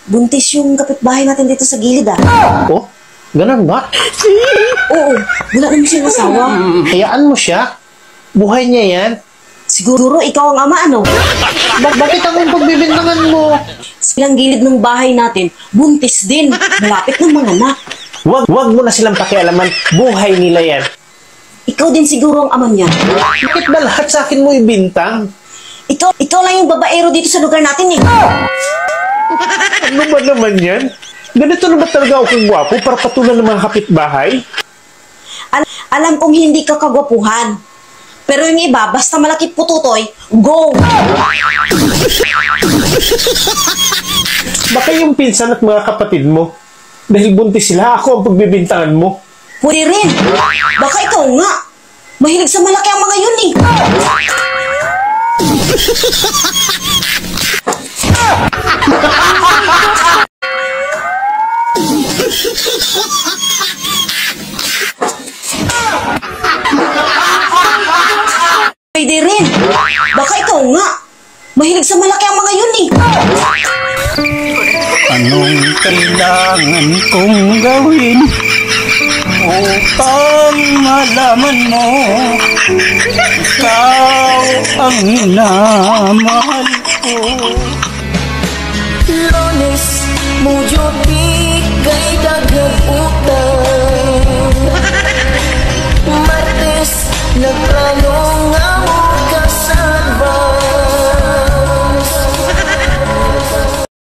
buntis yung kapitbahay natin dito sa gilid ah. Oh, ganun ba? Oo, wala naman siyang asawa. Hayaan mo siya. Buhay niya yan. Siguro ikaw ang ama, ano? Bakit ang pagbibintangan mo? Silang gilid ng bahay natin, buntis din. Malapit ng mga anak. Wag mo na silang pakialaman. Buhay nila yan. Ikaw din siguro ang ama niya. Bakit ba lahat sa akin mo ibintang? Ikaw lang yung babaero dito sa lugar natin eh. Ano ba naman yan? Ganito na ba talaga ako gwapo para patulan ng mga kapitbahay? Alam kong hindi ka kagwapuhan. Pero yung iba, basta malaki pututoy, go! Baka yung pinsan at mga kapatid mo. Dahil buntis sila, ako ang pagbibintangan mo. Pwede rin. Baka ikaw nga. Mahilig sa malaki ang mga yun eh. Pwede rin. Baka ikaw nga. Mahilig sa malaki ang mga yun eh. Anong kailangan kong gawin upang malaman mo ikaw ang minamahal ko? Lunes, mujo di kay daghang